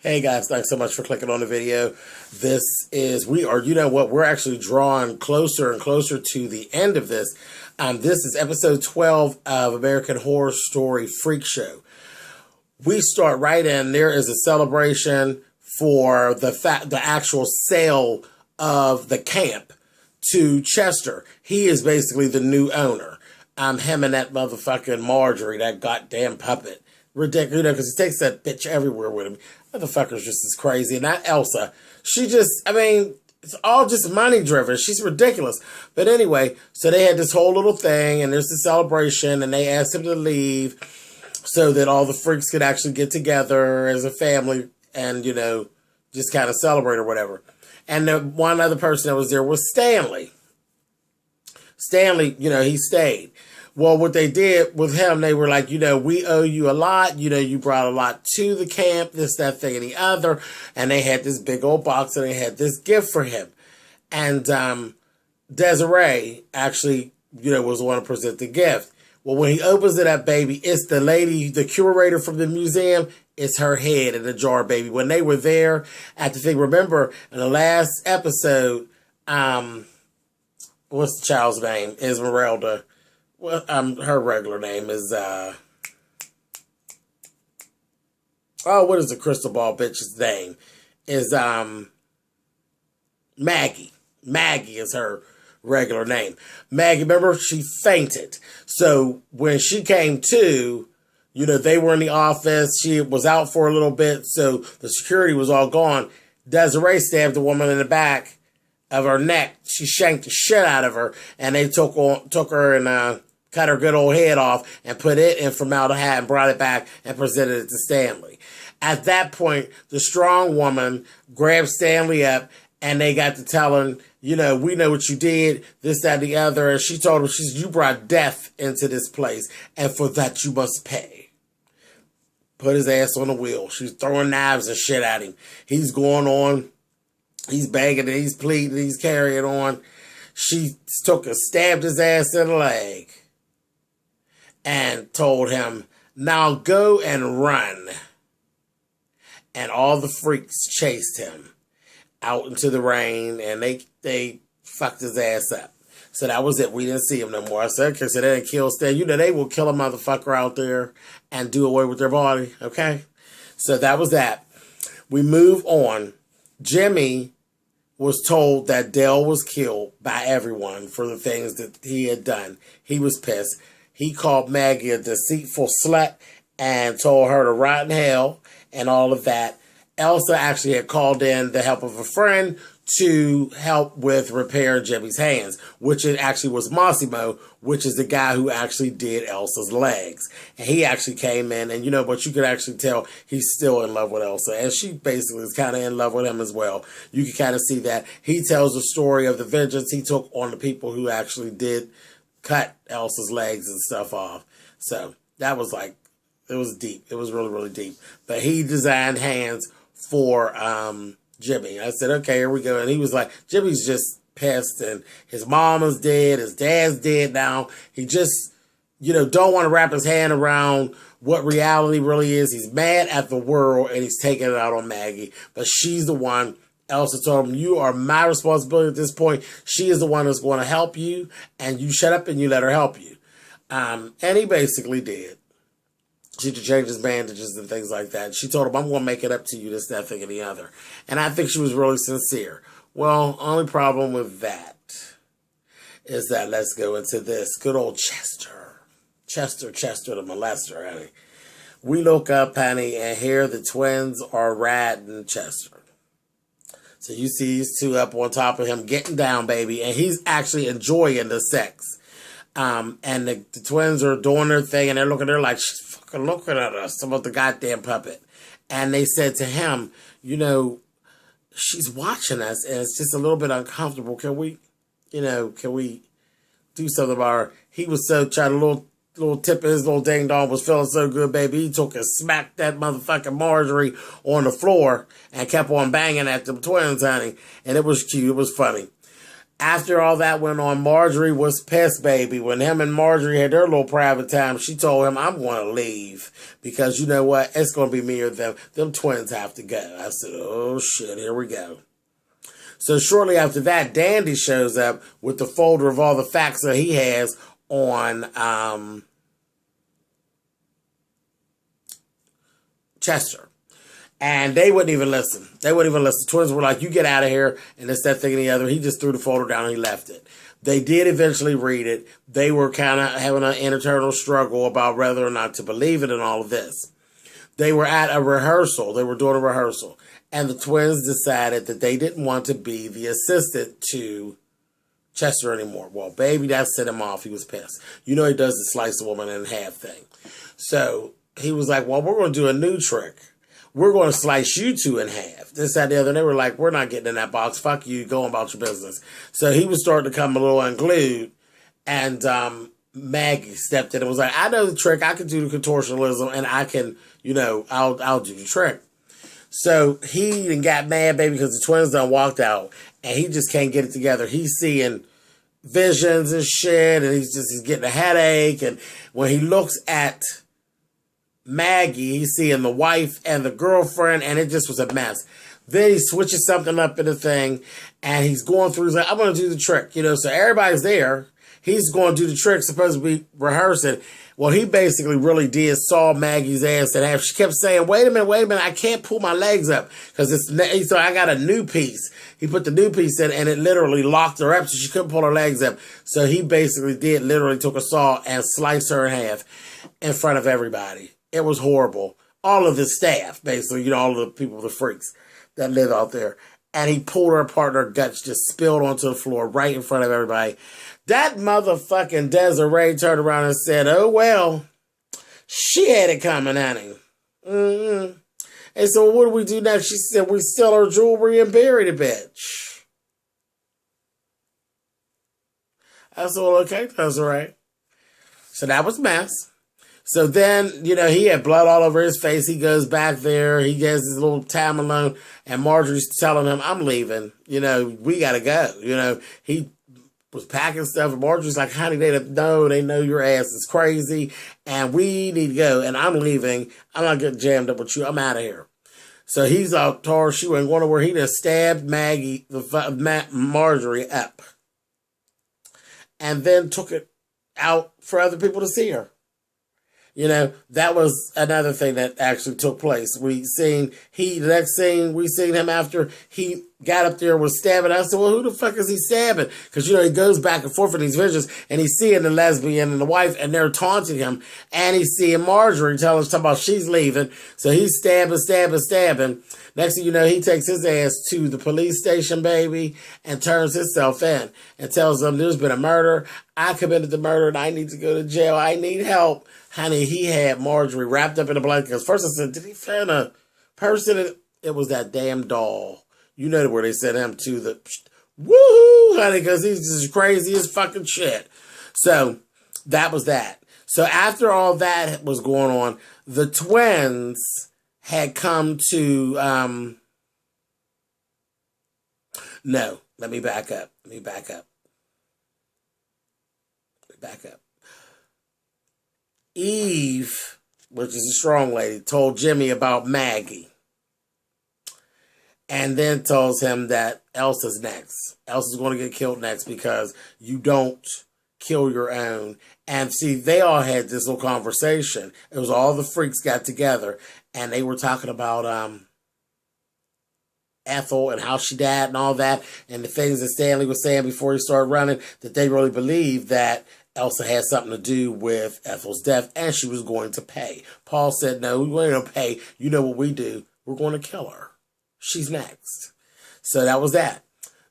Hey guys, thanks so much for clicking on the video. You know what, we're actually drawing closer and closer to the end of this. This is episode 12 of American Horror Story Freak Show. We start right in. There is a celebration for the actual sale of the camp to Chester. He is basically the new owner. Him and that motherfucking Marjorie, that goddamn puppet. Ridiculous, you know, because he takes that bitch everywhere with him. Motherfucker's just as crazy. And that Elsa, it's all just money driven. She's ridiculous. But anyway, so they had this whole little thing, and there's the celebration, and they asked him to leave so that all the freaks could actually get together as a family and, you know, just kind of celebrate or whatever. And the one other person that was there was Stanley. Stanley, you know, he stayed. Well, what they did with him, they were like, you know, we owe you a lot. You know, you brought a lot to the camp, this, that, thing, and the other. And they had this big old box, and they had this gift for him. And Desiree actually, you know, was the one to present the gift. Well, when he opens it up, baby, it's the lady, the curator from the museum. It's her head in a jar, baby. When they were there at the thing, remember, in the last episode, what's the child's name? Esmeralda. Well, her regular name is, what is the crystal ball bitch's name? Is, Maggie. Maggie is her regular name. Maggie, remember, she fainted. So when she came to, you know, they were in the office. She was out for a little bit, so the security was all gone. Desiree stabbed the woman in the back of her neck. She shanked the shit out of her, and they took her and, cut her good old head off and put it in formaldehyde and brought it back and presented it to Stanley. At that point, the strong woman grabbed Stanley up and they got to telling, you know, we know what you did, this, that, the other. And she told him, you brought death into this place, and for that you must pay. Put his ass on the wheel. She's throwing knives and shit at him. He's going on. He's begging, he's pleading, he's carrying on. She stabbed his ass in the leg and told him, now go and run. And all the freaks chased him out into the rain, and they fucked his ass up. So that was it. We didn't see him no more. I said, okay, so they didn't kill Stan. You know, they will kill a motherfucker out there and do away with their body, okay? So that was that. We move on. Jimmy was told that Dale was killed by everyone for the things that he had done. He was pissed. He called Maggie a deceitful slut and told her to rot in hell and all of that. Elsa actually had called in the help of a friend to help with repairing Jimmy's hands, which it actually was Massimo, which is the guy who actually did Elsa's legs. And he actually came in, and you know, but you could actually tell he's still in love with Elsa, and she basically is kind of in love with him as well. You can kind of see that. He tells the story of the vengeance he took on the people who actually did cut Elsa's legs and stuff off. So that was like, it was deep. It was really, really deep. But he designed hands for Jimmy. I said, okay, here we go. And he was like, Jimmy's just pissed, and his mama's dead, his dad's dead now. He just, you know, don't want to wrap his hand around what reality really is. He's mad at the world, and he's taking it out on Maggie. But she's the one. Elsa told him, you are my responsibility at this point. She is the one that's going to help you, and you shut up and you let her help you. And he basically did. She changed his bandages and things like that. She told him, I'm going to make it up to you, this, that, thing, and the other. And I think she was really sincere. Well, only problem with that is that let's go into this. Good old Chester. Chester the molester, honey. We look up, honey, and here the twins are riding Chester. So you see these two up on top of him getting down, baby. And he's actually enjoying the sex. And the twins are doing their thing, and they're looking, they're like, she's fucking looking at us about the goddamn puppet. And they said to him, you know, she's watching us, and it's just a little bit uncomfortable. Can we do something about her? He was so trying to little tip of his little ding dong was feeling so good, baby. He took and smacked that motherfucking Marjorie on the floor and kept on banging at the twins, honey. And it was cute. It was funny. After all that went on, Marjorie was pissed, baby. When him and Marjorie had their little private time, she told him, I'm going to leave. Because you know what? It's going to be me or them. Them twins have to go. I said, oh, shit, here we go. So shortly after that, Dandy shows up with the folder of all the facts that he has on Chester. And they wouldn't even listen. They wouldn't even listen. Twins were like, you get out of here. And it's that thing and the other. He just threw the folder down and he left it. They did eventually read it. They were kind of having an internal struggle about whether or not to believe it and all of this. They were at a rehearsal. They were doing a rehearsal. And the twins decided that they didn't want to be the assistant to Chester anymore. Well, baby, that set him off. He was pissed. You know he does the slice a woman in half thing. So he was like, well, we're going to do a new trick. We're going to slice you two in half. This, that, the other. And they were like, we're not getting in that box. Fuck you. Go about your business. So he was starting to come a little unglued. And Maggie stepped in and was like, I know the trick. I can do the contortionalism. And I can, you know, I'll do the trick. So he got mad, baby, because the twins done walked out. And he just can't get it together. He's seeing visions and shit. And he's getting a headache. And when he looks at Maggie, he's seeing the wife and the girlfriend, and it just was a mess. Then he switches something up in the thing, and he's going through, he's like, I'm going to do the trick, you know, so everybody's there. He's going to do the trick, supposed to be rehearsing. Well, he basically really did saw Maggie's ass and half. She kept saying, wait a minute, I can't pull my legs up, because so I got a new piece. He put the new piece in, and it literally locked her up, so she couldn't pull her legs up. So he basically literally took a saw and sliced her in half in front of everybody. It was horrible. All of his staff, basically, you know, all of the people, the freaks that live out there. And he pulled her apart and her guts just spilled onto the floor right in front of everybody. That motherfucking Desiree turned around and said, oh, well, she had it coming, honey. Mm-hmm. And so what do we do next? She said, we sell her jewelry and bury the bitch. I said, well, okay, Desiree. So that was mess. So then, you know, he had blood all over his face. He goes back there. He gets his little time alone. And Marjorie's telling him, I'm leaving. You know, we got to go. You know, he was packing stuff. And Marjorie's like, honey, they know your ass is crazy. And we need to go. And I'm leaving. I'm not getting jammed up with you. I'm out of here. So he's out towards she and going to where he just stabbed Marjorie up. And then took it out for other people to see her. You know, that was another thing that actually took place. The next scene, we seen him after he got up there, was stabbing. I said, well, who the fuck is he stabbing? Because, you know, he goes back and forth in these visions, and he's seeing the lesbian and the wife, and they're taunting him. And he's seeing Marjorie talking about she's leaving. So he's stabbing. Next thing you know, he takes his ass to the police station, baby, and turns himself in and tells them there's been a murder. I committed the murder, and I need to go to jail. I need help. Honey, he had Marjorie wrapped up in a blanket. Because first I said, did he find a person? It was that damn doll. You know where they sent him to the woohoo, honey, because he's just crazy as fucking shit. So that was that. So after all that was going on, the twins had come to, no, let me back up. Eve, which is a strong lady, told Jimmy about Maggie. And then tells him that Elsa's next. Elsa's going to get killed next because you don't kill your own. And see, they all had this little conversation. It was all the freaks got together and they were talking about Ethel and how she died and all that. And the things that Stanley was saying before he started running, that they really believed that Elsa had something to do with Ethel's death and she was going to pay. Paul said, no, we ain't going to pay. You know what we do? We're going to kill her. She's next. So that was that.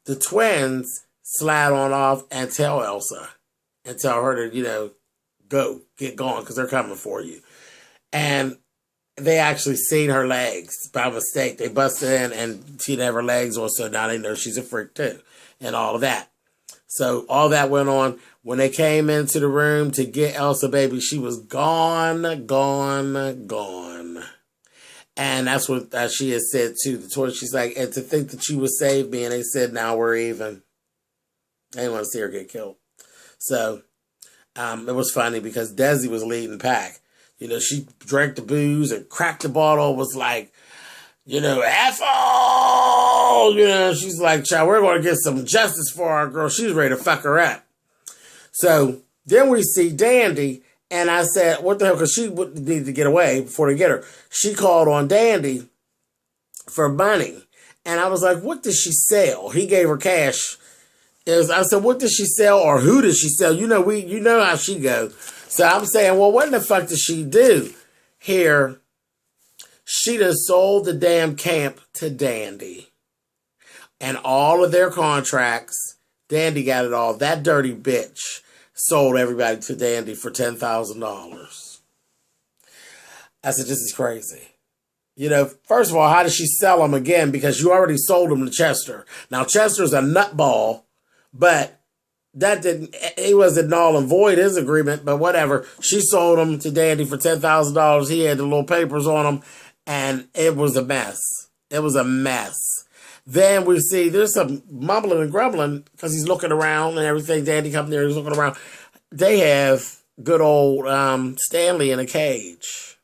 The twins slide on off and tell Elsa and tell her to, you know, go, get going because they're coming for you. And they actually seen her legs by mistake. They busted in and she'd have her legs on, so now they know she's a freak too and all of that. So all that went on. When they came into the room to get Elsa, baby, she was gone. And that's what she had said to the twins. She's like, and to think that you would save me. And they said, now we're even. I didn't want to see her get killed. So it was funny because Desi was leading the pack. You know, she drank the booze and cracked the bottle, was like, you know, F all! You know, she's like, child, we're going to get some justice for our girl. She's ready to fuck her up. So then we see Dandy, and I said, what the hell? Because she would need to get away before they get her. She called on Dandy for money. And I was like, what did she sell? He gave her cash. I said, what did she sell, or who did she sell? You know how she goes. So I'm saying, well, what in the fuck did she do here? She just sold the damn camp to Dandy. And all of their contracts, Dandy got it all. That dirty bitch sold everybody to Dandy for $10,000. I said, this is crazy. You know, first of all, how did she sell them again? Because you already sold them to Chester. Now, Chester's a nutball, but that didn't, he wasn't null and void his agreement, but whatever. She sold them to Dandy for $10,000. He had the little papers on them, and it was a mess. It was a mess. Then we see there's some mumbling and grumbling because he's looking around and everything. Dandy comes there, he's looking around. They have good old Stanley in a cage.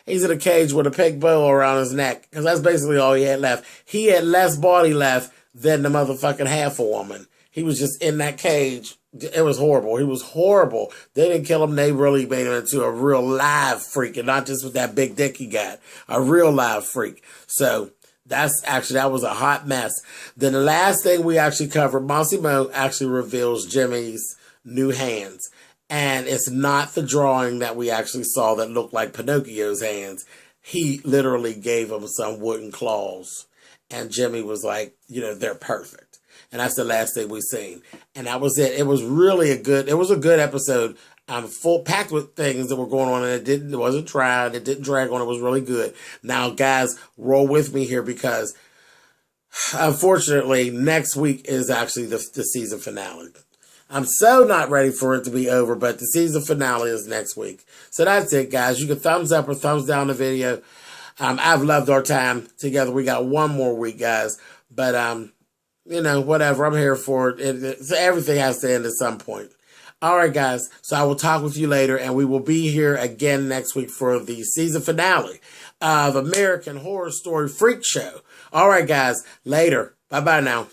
He's in a cage with a pink bow around his neck because that's basically all he had left. He had less body left than the motherfucking half-a-woman. He was just in that cage. It was horrible. He was horrible. They didn't kill him. They really made him into a real live freak, and not just with that big dick he got. A real live freak. So that was a hot mess. Then the last thing we actually covered, Massimo actually reveals Jimmy's new hands. And it's not the drawing that we actually saw that looked like Pinocchio's hands. He literally gave him some wooden claws. And Jimmy was like, you know, they're perfect. And that's the last thing we seen. And that was it. It was really a good episode. Full packed with things that were going on, and it wasn't tried. It didn't drag on. It was really good. Now, guys, roll with me here because unfortunately, next week is actually the season finale. I'm so not ready for it to be over, but the season finale is next week. So that's it, guys. You can thumbs up or thumbs down the video. I've loved our time together. We got one more week, guys. But, you know, whatever. I'm here for it. So everything has to end at some point. All right, guys. So I will talk with you later, and we will be here again next week for the season finale of American Horror Story Freak Show. All right, guys. Later. Bye-bye now.